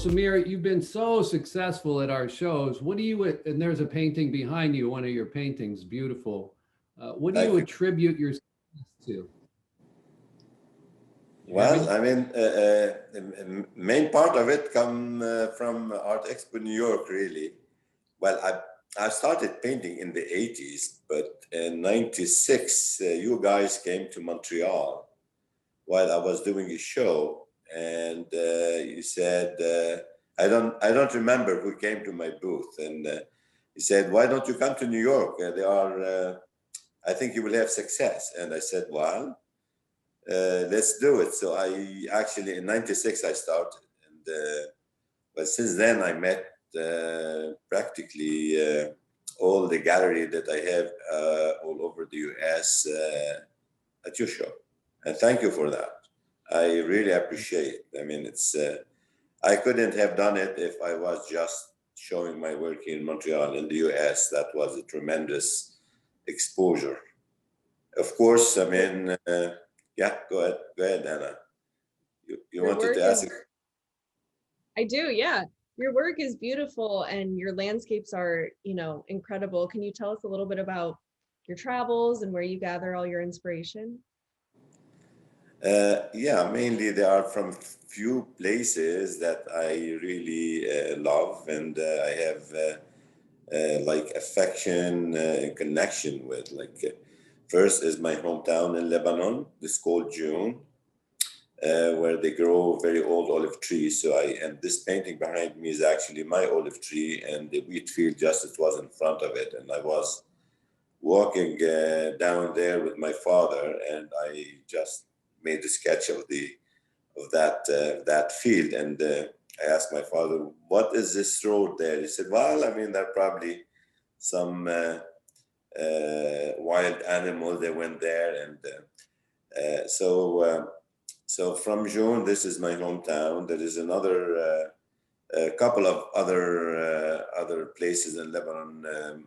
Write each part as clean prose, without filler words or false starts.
Samir, you've been so successful at our shows. What do you, and there's a painting behind you, one of your paintings, beautiful. What do Thank you you. attribute your success to? You hear Well, me? I mean, the main part of it come from Art Expo New York, really. Well, I started painting in the 80s, but in 96, you guys came to Montreal while I was doing a show, and you said, I don't remember who came to my booth, and he said, why don't you come to New York? I think you will have success. And I said, well, let's do it. So I actually, in 96, I started. And but since then, I met practically all the gallery that I have all over the US at your show. And thank you for that. I really appreciate it. I mean, I couldn't have done it if I was just showing my work in Montreal in the US. That was a tremendous exposure. Of course, I mean, yeah, go ahead, Anna. You Your wanted work to ask? is, I do, yeah. Your work is beautiful and your landscapes are, incredible. Can you tell us a little bit about your travels and where you gather all your inspiration? Yeah, mainly they are from few places that I really love, and I have like affection and connection with. First is my hometown in Lebanon. It's called June, where they grow very old olive trees. And this painting behind me is actually my olive tree, and the wheat field just it was in front of it, and I was walking down there with my father, and I just made a sketch of that field, and I asked my father, "What is this road there?" He said, "Well, I mean, they're probably some wild animal. They went there, and so from June, this is my hometown. There is another a couple of other places in Lebanon.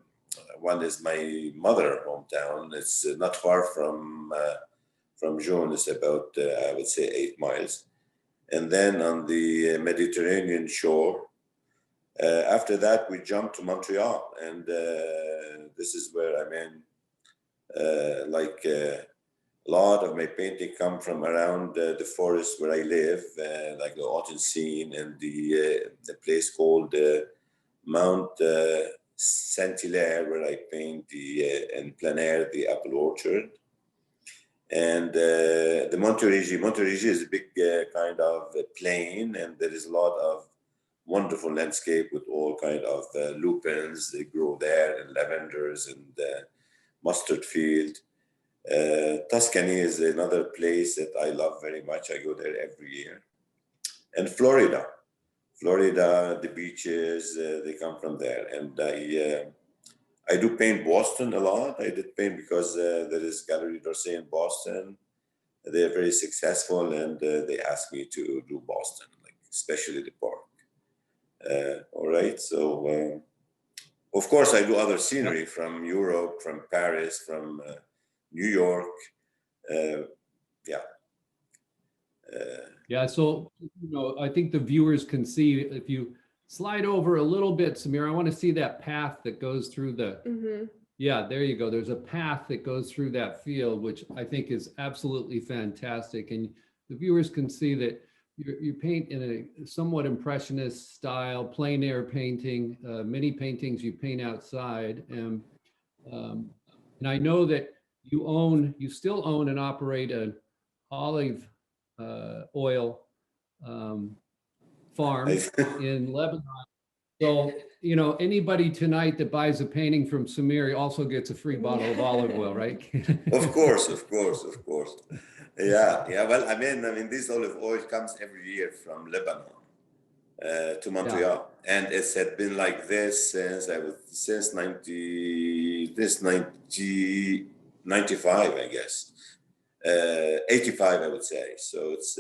One is my mother hometown. It's not far from June. It's about I would say 8 miles. And then on the Mediterranean shore. After that, we jumped to Montreal, and this is where I mean, a lot of my painting come from around the forest where I live, like the Autumn Scene and the place called Mount Saint-Hilaire, where I paint in Plein Air, the apple orchard. And the Montérégie. Montérégie is a big kind of plain, and there is a lot of wonderful landscape with all kind of lupins. They grow there, and lavenders and mustard field. Tuscany is another place that I love very much. I go there every year. And Florida, the beaches, they come from there. And I do paint Boston a lot. I did paint because there is Gallery d'Orsay in Boston. They are very successful, and they asked me to do Boston, like especially the park. All right, so of course I do other scenery from Europe, from Paris, from New York, yeah. Yeah, so I think the viewers can see if you slide over a little bit, Samir. I want to see that path that goes through the. Yeah, there you go. There's a path that goes through that field, which I think is absolutely fantastic, and the viewers can see that you paint in a somewhat impressionist style, plein air painting. Many paintings you paint outside, and I know that you still own and operate an olive oil farm in Lebanon. So, anybody tonight that buys a painting from Samir also gets a free bottle of olive oil, right? Of course. Yeah. Well, I mean, this olive oil comes every year from Lebanon to Montreal, and it's had been like this since 95, I guess. 85, I would say. So it's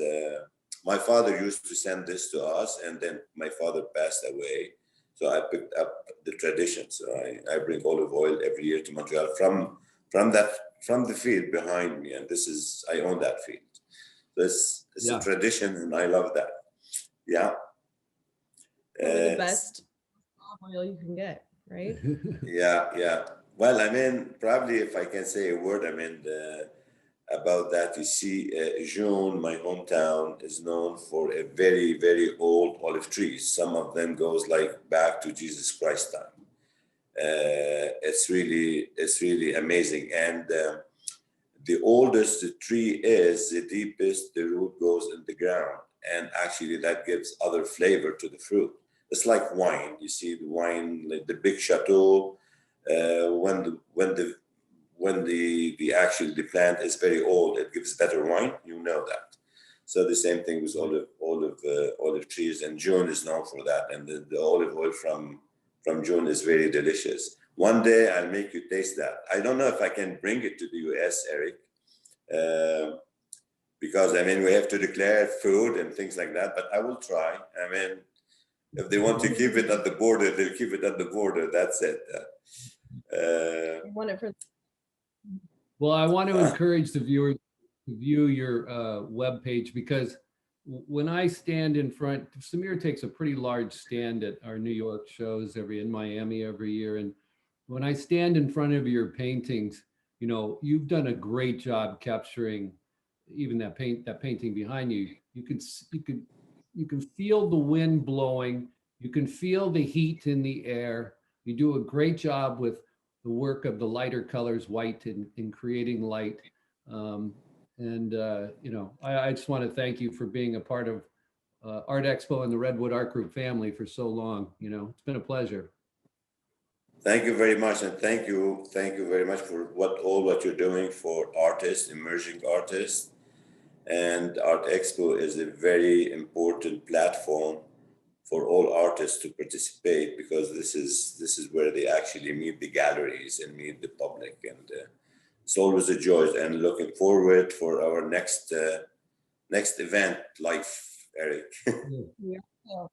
my father used to send this to us, and then my father passed away. So I picked up the tradition. So I bring olive oil every year to Montreal from the field behind me, and I own that field. It's a tradition, and I love that. Yeah. Probably the Uh, best olive oil you can get, right? yeah, yeah. Well, I mean, probably if I can say a word, I mean, about that, you see, June, my hometown, is known for a very, very old olive trees. Some of them goes like back to Jesus Christ time. It's really amazing. And the oldest the tree is, the deepest the root goes in the ground. And actually that gives other flavor to the fruit. It's like wine. You see the wine, like the big chateau, when the actual the plant is very old, it gives better wine. You know that. So the same thing with olive trees, and June is known for that. And the olive oil from June is very delicious. One day I'll make you taste that. I don't know if I can bring it to the US, Eric, because I mean we have to declare food and things like that. But I will try. I mean, if they want to keep it at the border, they'll keep it at the border. That's it. I want it for Well, I want to encourage the viewers to view your webpage, because when I stand in front, Samir takes a pretty large stand at our New York shows in Miami every year. And when I stand in front of your paintings, you know, you've done a great job capturing even that painting behind you. You can feel the wind blowing. You can feel the heat in the air. You do a great job with the work of the lighter colors, white, in creating light. You know, I just want to thank you for being a part of Art Expo and the Redwood Art Group family for so long. You know, it's been a pleasure. Thank you very much, and thank you very much for what you're doing for artists, emerging artists. And Art Expo is a very important platform for all artists to participate, because this is where they actually meet the galleries and meet the public, and it's always a joy. And looking forward for our next event, live, Eric. yeah.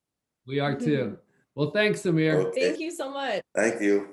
We are too. Well, thanks, Samir. Okay, Thank you so much. thank you.